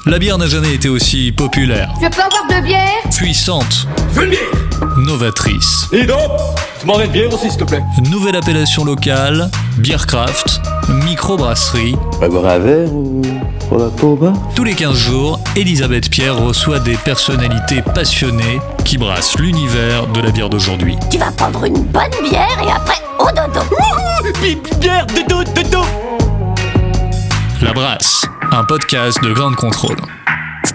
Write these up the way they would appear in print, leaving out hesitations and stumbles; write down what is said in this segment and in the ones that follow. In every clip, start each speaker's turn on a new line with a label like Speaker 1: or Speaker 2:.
Speaker 1: La bière n'a jamais été aussi populaire,
Speaker 2: Je peux avoir de bière ?
Speaker 1: puissante,
Speaker 3: Je veux une bière.
Speaker 1: novatrice.
Speaker 3: Et donc, tu m'en mets une bière aussi, s'il te plaît.
Speaker 1: Nouvelle appellation locale, Beer Craft, microbrasserie.
Speaker 4: On va boire un verre ou pour la peau au bar ?
Speaker 1: Tous les 15 jours, Elisabeth Pierre reçoit des personnalités passionnées qui brassent l'univers de la bière d'aujourd'hui.
Speaker 5: Tu vas prendre une bonne bière et après au dodo.
Speaker 3: Bière, dodo.
Speaker 1: La Brasse, un podcast de Grande Contrôle.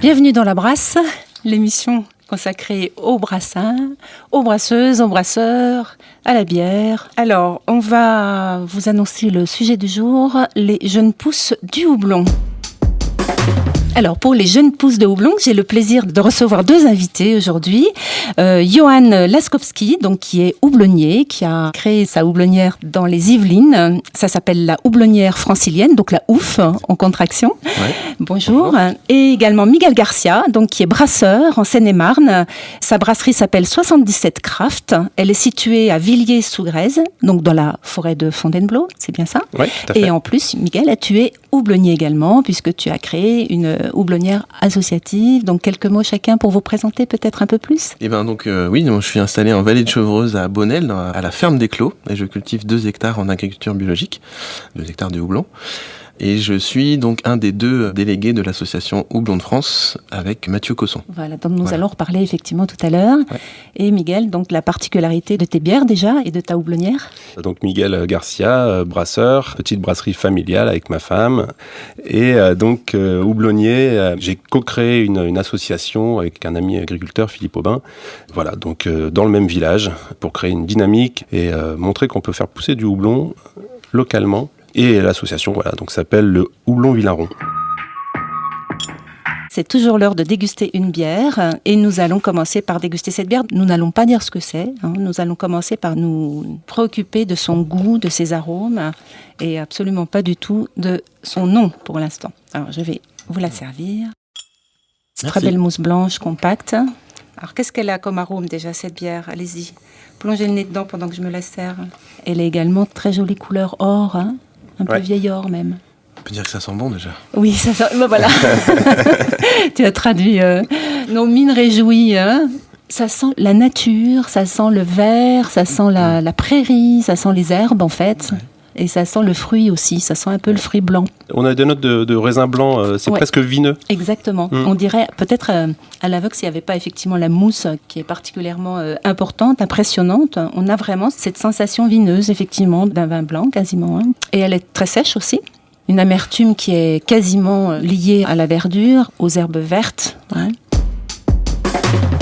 Speaker 6: Bienvenue dans La Brasse, l'émission consacrée aux brassins, aux brasseuses, aux brasseurs, à la bière. Alors, on va vous annoncer le sujet du jour, les jeunes pousses du houblon. Alors, pour les jeunes pousses de houblon, j'ai le plaisir de recevoir deux invités aujourd'hui. Johan Laskowski, donc, qui est houblonnier, qui a créé sa houblonnière dans les Yvelines. Ça s'appelle la houblonnière francilienne, donc la OUF en contraction.
Speaker 4: Ouais.
Speaker 6: Bonjour. Et également Miguel Garcia, donc, qui est brasseur en Seine-et-Marne. Sa brasserie s'appelle 77 Craft. Elle est située à Villiers-sous-Grèze, donc dans la forêt de Fontainebleau, c'est bien ça ?
Speaker 7: Oui, tout à fait.
Speaker 6: Et en plus, Miguel, tu es houblonnier également, puisque tu as créé une houblonnière associative. Donc, quelques mots chacun pour vous présenter peut-être un peu plus.
Speaker 4: Et ben donc oui, je suis installé en vallée de Chevreuse à Bonnel, à la ferme des Clos, et je cultive 2 hectares en agriculture biologique, 2 hectares de houblon. Et je suis donc un des 2 délégués de l'association Houblon de France avec Mathieu Cosson.
Speaker 6: Voilà, donc nous allons reparler effectivement tout à l'heure.
Speaker 4: Ouais.
Speaker 6: Et Miguel, donc la particularité de tes bières déjà et de ta houblonnière.
Speaker 7: Donc Miguel Garcia, brasseur, petite brasserie familiale avec ma femme. Et donc houblonnier, j'ai co-créé une association avec un ami agriculteur, Philippe Aubin. Voilà, donc dans le même village pour créer une dynamique et montrer qu'on peut faire pousser du houblon localement. Et l'association, voilà, donc s'appelle le Houblon Villaron.
Speaker 6: C'est toujours l'heure de déguster une bière et nous allons commencer par déguster cette bière. Nous n'allons pas dire ce que c'est, hein. Nous allons commencer par nous préoccuper de son goût, de ses arômes et absolument pas du tout de son nom pour l'instant. Alors je vais vous la servir. Très belle mousse blanche, compacte. Alors qu'est-ce qu'elle a comme arôme déjà cette bière ? Allez-y, plongez le nez dedans pendant que je me la sers. Elle est également très jolie couleur or, hein. Un peu vieil or même.
Speaker 4: On peut dire que ça sent bon déjà.
Speaker 6: Oui, ça sent... ben voilà. Tu as traduit nos mines réjouies. Hein. Ça sent la nature, ça sent le vert, ça sent la prairie, ça sent les herbes en fait. Ouais. Et ça sent le fruit aussi, ça sent un peu le fruit blanc.
Speaker 7: On a des notes de raisin blanc, c'est presque vineux.
Speaker 6: Exactement. On dirait peut-être à l'aveugle s'il n'y avait pas effectivement la mousse qui est particulièrement importante, impressionnante. On a vraiment cette sensation vineuse effectivement d'un vin blanc quasiment. Hein. Et elle est très sèche aussi. Une amertume qui est quasiment liée à la verdure, aux herbes vertes. Hein.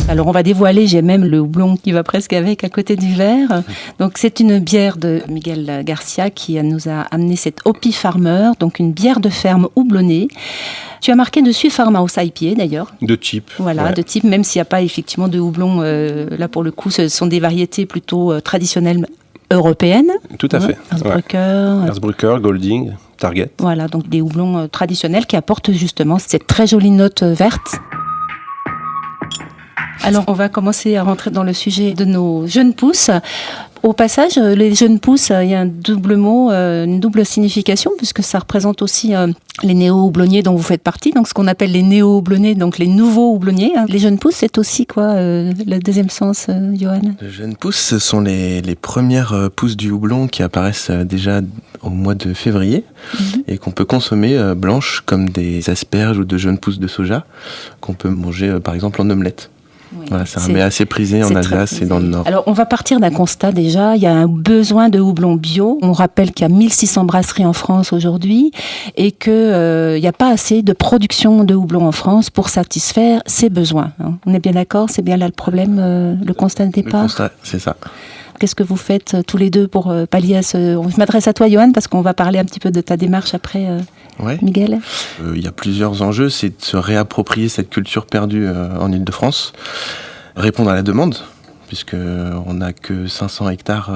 Speaker 6: Alors on va dévoiler, j'ai même le houblon qui va presque avec à côté du verre. Donc c'est une bière de Miguel Garcia qui nous a amené cette Hopi Farmer, donc une bière de ferme houblonnée. Tu as marqué dessus Farmhouse IPA d'ailleurs.
Speaker 7: De type.
Speaker 6: Voilà, de type, même s'il n'y a pas effectivement de houblon, là pour le coup ce sont des variétés plutôt traditionnelles européennes.
Speaker 7: Tout à fait.
Speaker 6: Erzbrücker,
Speaker 7: Golding, Target.
Speaker 6: Voilà, donc des houblons traditionnels qui apportent justement cette très jolie note verte. Alors, on va commencer à rentrer dans le sujet de nos jeunes pousses. Au passage, les jeunes pousses, il y a un double mot, une double signification, puisque ça représente aussi les néo-houblonniers dont vous faites partie, donc ce qu'on appelle les néo-houblonniers, donc les nouveaux houblonniers. Les jeunes pousses, c'est aussi quoi, le deuxième sens, Johan ?
Speaker 4: Les jeunes pousses, ce sont les premières pousses du houblon qui apparaissent déjà au mois de février et qu'on peut consommer blanches comme des asperges ou de jeunes pousses de soja qu'on peut manger par exemple en omelette. Oui, voilà, c'est un mets assez prisé en Alsace et dans le Nord.
Speaker 6: Alors, on va partir d'un constat déjà. Il y a un besoin de houblon bio. On rappelle qu'il y a 1600 brasseries en France aujourd'hui et qu'il n'y a pas assez de production de houblon en France pour satisfaire ces besoins. Hein. On est bien d'accord ? C'est bien là le problème, le constat de départ ?
Speaker 4: Le constat, c'est ça.
Speaker 6: Qu'est-ce que vous faites tous les deux pour pallier à ce... Je m'adresse à toi, Johan, parce qu'on va parler un petit peu de ta démarche après, Miguel.
Speaker 4: Il y a plusieurs enjeux. C'est de se réapproprier cette culture perdue en Île-de-France, répondre à la demande, puisqu'on n'a que 500 hectares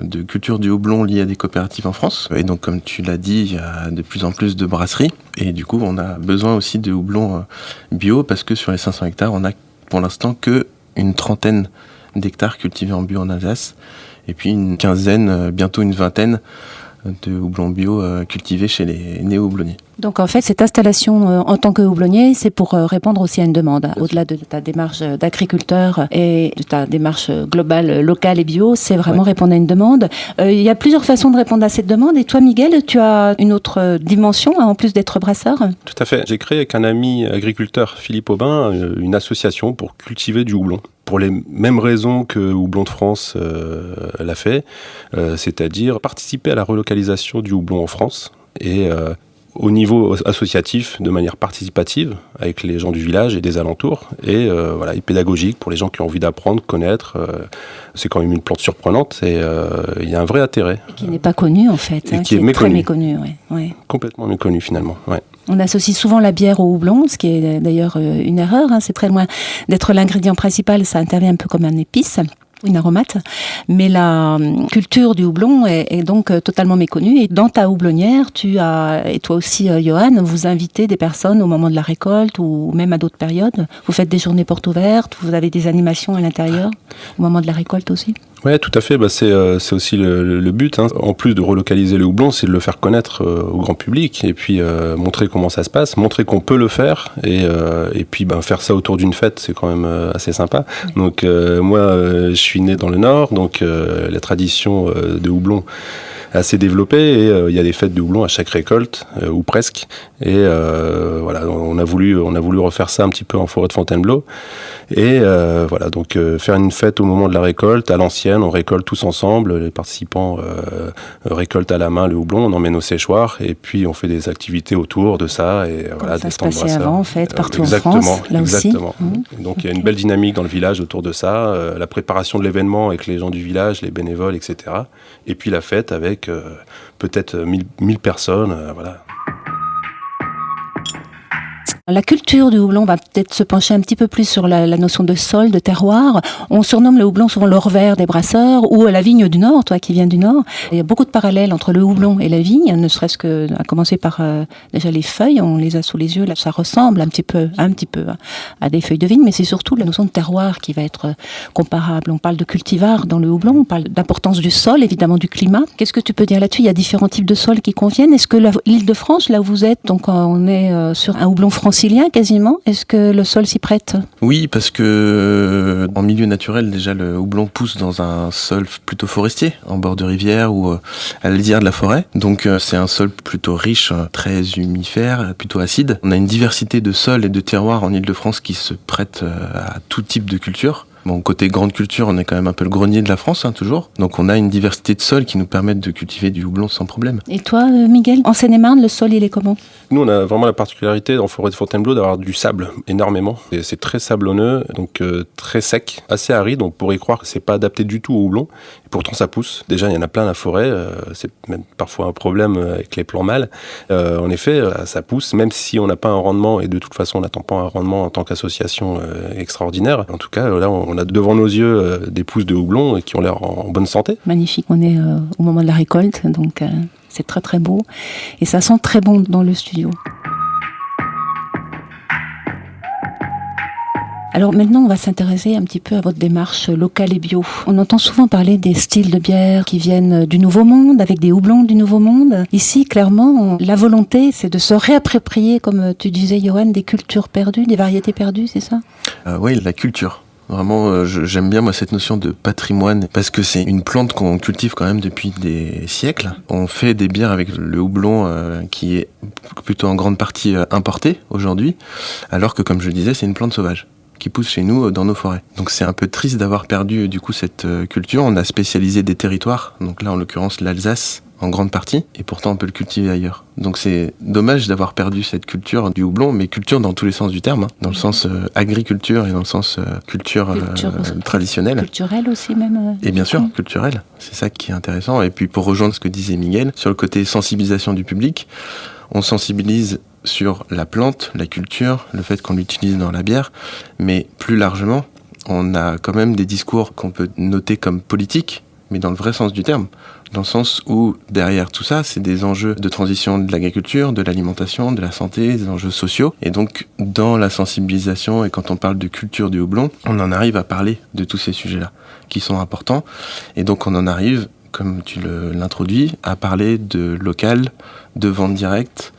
Speaker 4: de culture du houblon liés à des coopératives en France. Et donc, comme tu l'as dit, il y a de plus en plus de brasseries. Et du coup, on a besoin aussi de houblon bio, parce que sur les 500 hectares, on n'a pour l'instant qu'une trentaine d'hectares cultivés en bio en Alsace, et puis une quinzaine, bientôt une vingtaine de houblons bio cultivés chez les néo-houblonniers.
Speaker 6: Donc en fait, cette installation en tant que houblonnier, c'est pour répondre aussi à une demande. Au-delà de ta démarche d'agriculteur et de ta démarche globale, locale et bio, c'est vraiment répondre à une demande. Il y a plusieurs façons de répondre à cette demande. Et toi, Miguel, tu as une autre dimension, en plus d'être brasseur?
Speaker 7: Tout à fait. J'ai créé avec un ami agriculteur, Philippe Aubin, une association pour cultiver du houblon. Pour les mêmes raisons que Houblon de France l'a fait, c'est-à-dire participer à la relocalisation du houblon en France et au niveau associatif, de manière participative, avec les gens du village et des alentours, et pédagogique pour les gens qui ont envie d'apprendre, connaître. C'est quand même une plante surprenante et il y a un vrai intérêt.
Speaker 6: Et qui n'est pas connu en fait,
Speaker 7: et qui est
Speaker 6: très
Speaker 7: méconnu.
Speaker 6: méconnu. Ouais.
Speaker 7: Complètement méconnu finalement. Ouais.
Speaker 6: On associe souvent la bière au houblon, ce qui est d'ailleurs une erreur. C'est très loin d'être l'ingrédient principal, ça intervient un peu comme un épice, une aromate. Mais la culture du houblon est donc totalement méconnue. Et dans ta houblonnière, tu as, et toi aussi Johan, vous invitez des personnes au moment de la récolte ou même à d'autres périodes. Vous faites des journées portes ouvertes, vous avez des animations à l'intérieur au moment de la récolte aussi.
Speaker 7: Ouais, tout à fait. C'est aussi le but. En plus de relocaliser le houblon, c'est de le faire connaître au grand public et puis montrer comment ça se passe, montrer qu'on peut le faire et puis faire ça autour d'une fête, c'est quand même assez sympa. Donc moi, je suis né dans le Nord, donc la tradition de houblon assez développée et il y a des fêtes de houblon à chaque récolte ou presque et on a voulu refaire ça un petit peu en forêt de Fontainebleau et donc faire une fête au moment de la récolte à l'ancienne, on récolte tous ensemble, les participants récoltent à la main le houblon, on emmène au séchoir et puis on fait des activités autour de ça et
Speaker 6: voilà,
Speaker 7: des
Speaker 6: stands brasseurs. Ça se passait avant en fait partout en France, là
Speaker 7: exactement.
Speaker 6: aussi.
Speaker 7: Donc il y a une belle dynamique dans le village autour de ça, la préparation de l'événement avec les gens du village, les bénévoles, etc. Et puis la fête avec peut-être 1000 personnes, voilà.
Speaker 6: La culture du houblon va peut-être se pencher un petit peu plus sur la notion de sol, de terroir. On surnomme le houblon souvent l'or vert des brasseurs ou la vigne du Nord, toi qui viens du Nord. Il y a beaucoup de parallèles entre le houblon et la vigne, ne serait-ce que à commencer par déjà les feuilles, on les a sous les yeux, là ça ressemble un petit peu à des feuilles de vigne, mais c'est surtout la notion de terroir qui va être comparable. On parle de cultivar dans le houblon, on parle d'importance du sol, évidemment du climat. Qu'est-ce que tu peux dire là-dessus? Il y a différents types de sols qui conviennent. Est-ce que l'Île-de-France, là où vous êtes, donc on est sur un houblon francilien quasiment. Est-ce que le sol s'y prête?
Speaker 4: Oui, parce que en milieu naturel, déjà, le houblon pousse dans un sol plutôt forestier, en bord de rivière ou à la lisière de la forêt. Donc c'est un sol plutôt riche, très humifère, plutôt acide. On a une diversité de sols et de terroirs en Île-de-France qui se prêtent à tout type de culture. Bon, côté grande culture, on est quand même un peu le grenier de la France, toujours. Donc on a une diversité de sols qui nous permettent de cultiver du houblon sans problème.
Speaker 6: Et toi, Miguel, en Seine-et-Marne, le sol, il est comment?
Speaker 7: Nous, on a vraiment la particularité en forêt de Fontainebleau d'avoir du sable, énormément. Et c'est très sablonneux, donc très sec, assez aride. On pourrait croire que c'est pas adapté du tout au houblon. Et pourtant, ça pousse. Déjà, il y en a plein la forêt. C'est même parfois un problème avec les plants mâles. En effet, ça pousse, même si on n'a pas un rendement. Et de toute façon, on n'attend pas un rendement en tant qu'association extraordinaire. En tout cas, là, on a devant nos yeux des pousses de houblon qui ont l'air en bonne santé.
Speaker 6: Magnifique. On est au moment de la récolte, donc c'est très très beau. Et ça sent très bon dans le studio. Alors maintenant, on va s'intéresser un petit peu à votre démarche locale et bio. On entend souvent parler des styles de bière qui viennent du Nouveau Monde, avec des houblons du Nouveau Monde. Ici, clairement, la volonté, c'est de se réapproprier, comme tu disais, Johan, des cultures perdues, des variétés perdues, c'est ça?
Speaker 4: Oui, la culture. Vraiment, j'aime bien moi cette notion de patrimoine parce que c'est une plante qu'on cultive quand même depuis des siècles. On fait des bières avec le houblon qui est plutôt en grande partie importé aujourd'hui, alors que comme je le disais, c'est une plante sauvage qui pousse chez nous dans nos forêts. Donc c'est un peu triste d'avoir perdu du coup cette culture. On a spécialisé des territoires, donc là en l'occurrence l'Alsace en grande partie, et pourtant on peut le cultiver ailleurs. Donc c'est dommage d'avoir perdu cette culture du houblon, mais culture dans tous les sens du terme, dans le sens agriculture et dans le sens culture traditionnelle.
Speaker 6: Culturelle aussi même.
Speaker 4: Et bien sûr, culturelle. C'est ça qui est intéressant. Et puis pour rejoindre ce que disait Miguel, sur le côté sensibilisation du public, on sensibilise sur la plante, la culture, le fait qu'on l'utilise dans la bière, mais plus largement, on a quand même des discours qu'on peut noter comme politiques, mais dans le vrai sens du terme, dans le sens où derrière tout ça, c'est des enjeux de transition de l'agriculture, de l'alimentation, de la santé, des enjeux sociaux. Et donc, dans la sensibilisation et quand on parle de culture du houblon, on en arrive à parler de tous ces sujets-là, qui sont importants. Et donc, on en arrive, comme tu l'introduis, à parler de local, de vente directe,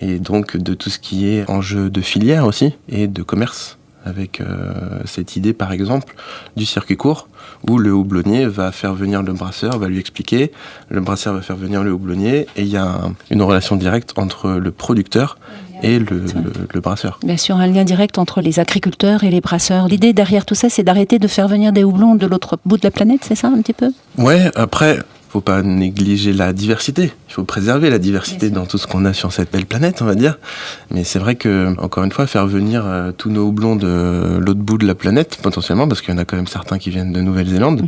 Speaker 4: et donc de tout ce qui est enjeu de filière aussi et de commerce, avec cette idée par exemple du circuit court où le houblonnier va faire venir le brasseur, va lui expliquer, le brasseur va faire venir le houblonnier, et il y a une relation directe entre le producteur et le brasseur.
Speaker 6: Bien sûr, un lien direct entre les agriculteurs et les brasseurs. L'idée derrière tout ça, c'est d'arrêter de faire venir des houblons de l'autre bout de la planète, c'est ça un petit peu ?
Speaker 4: Ouais, après, faut pas négliger la diversité. Il faut préserver la diversité dans tout ce qu'on a sur cette belle planète, on va dire. Mais c'est vrai que, encore une fois, faire venir tous nos houblons de l'autre bout de la planète, potentiellement, parce qu'il y en a quand même certains qui viennent de Nouvelle-Zélande,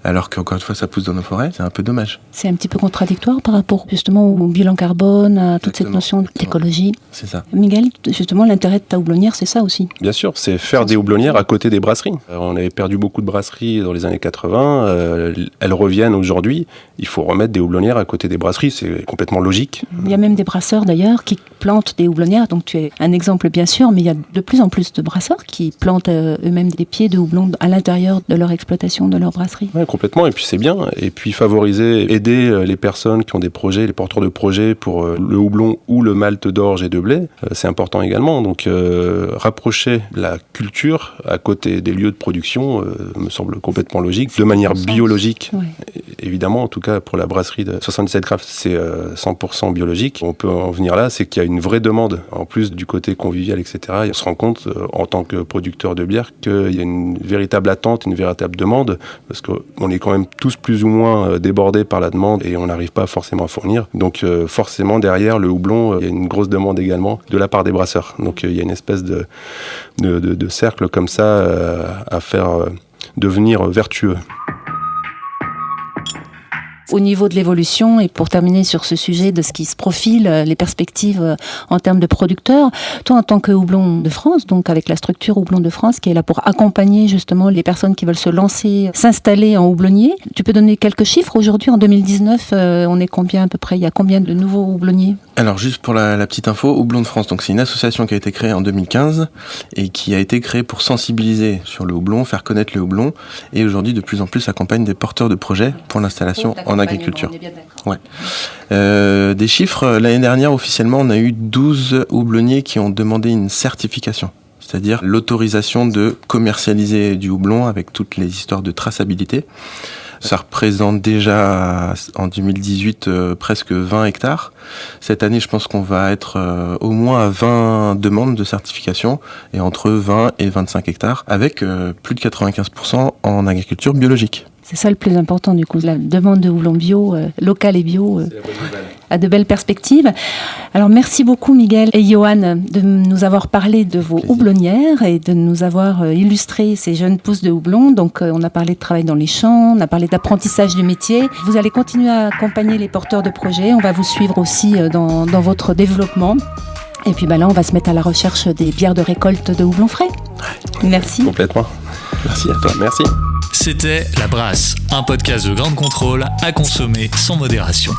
Speaker 4: alors qu'encore une fois, ça pousse dans nos forêts, c'est un peu dommage.
Speaker 6: C'est un petit peu contradictoire par rapport justement au bilan carbone, à toute cette notion d'écologie.
Speaker 4: C'est ça.
Speaker 6: Miguel, justement, l'intérêt de ta houblonnière, c'est ça aussi.
Speaker 7: Bien sûr, c'est faire des houblonnières à côté des brasseries. On avait perdu beaucoup de brasseries dans les années 80, elles reviennent aujourd'hui. Il faut remettre des houblonnières à côté des brasseries, c'est complètement logique.
Speaker 6: Il y a même des brasseurs d'ailleurs qui plantent des houblonnières, donc tu es un exemple bien sûr, mais il y a de plus en plus de brasseurs qui plantent eux-mêmes des pieds de houblon à l'intérieur de leur exploitation, de leur brasserie.
Speaker 7: Ouais, complètement, et puis c'est bien. Et puis favoriser, aider les personnes qui ont des projets, les porteurs de projets pour le houblon ou le malt d'orge et de blé, c'est important également. Donc rapprocher la culture à côté des lieux de production me semble complètement logique, de manière biologique. Ouais. Évidemment, en tout cas pour la brasserie de 77 Craft, c'est 100% biologique. On peut en venir là, c'est qu'il y a une vraie demande, en plus du côté convivial, etc. Et on se rend compte, en tant que producteur de bière, qu'il y a une véritable attente, une véritable demande, parce qu'on est quand même tous plus ou moins débordés par la demande et on n'arrive pas forcément à fournir. Donc forcément, derrière le houblon, il y a une grosse demande également de la part des brasseurs. Donc il y a une espèce de cercle comme ça à faire devenir vertueux.
Speaker 6: Au niveau de l'évolution, et pour terminer sur ce sujet de ce qui se profile, les perspectives en termes de producteurs, toi en tant que Houblon de France, donc avec la structure Houblon de France qui est là pour accompagner justement les personnes qui veulent se lancer, s'installer en houblonnier, tu peux donner quelques chiffres aujourd'hui en 2019, on est combien à peu près, il y a combien de nouveaux houblonniers ?
Speaker 4: Alors juste pour la petite info, Houblon de France, donc c'est une association qui a été créée en 2015 et qui a été créée pour sensibiliser sur le houblon, faire connaître le houblon, et aujourd'hui de plus en plus accompagne des porteurs de projets pour l'installation en agriculture. Ouais. Des chiffres, l'année dernière officiellement on a eu 12 houblonniers qui ont demandé une certification, c'est-à-dire l'autorisation de commercialiser du houblon avec toutes les histoires de traçabilité. Ça représente déjà en 2018 presque 20 hectares. Cette année, je pense qu'on va être au moins à 20 demandes de certification et entre 20 et 25 hectares avec plus de 95% en agriculture biologique.
Speaker 6: C'est ça le plus important du coup, la demande de houblon bio, local et bio, a de belles perspectives. Alors merci beaucoup Miguel et Johan de nous avoir parlé de vos houblonnières et de nous avoir illustré ces jeunes pousses de houblon. Donc on a parlé de travail dans les champs, on a parlé d'apprentissage du métier. Vous allez continuer à accompagner les porteurs de projets, on va vous suivre aussi dans votre développement. Et puis là on va se mettre à la recherche des bières de récolte de houblon frais. Merci.
Speaker 7: Complètement. Merci à toi, merci.
Speaker 1: C'était La Brasse, un podcast de Grande Contrôle à consommer sans modération.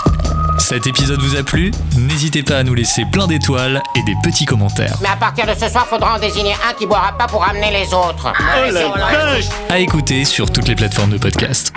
Speaker 1: Cet épisode vous a plu ? N'hésitez pas à nous laisser plein d'étoiles et des petits commentaires.
Speaker 2: Mais à partir de ce soir, faudra en désigner un qui boira pas pour amener les autres.
Speaker 1: À écouter sur toutes les plateformes de podcast.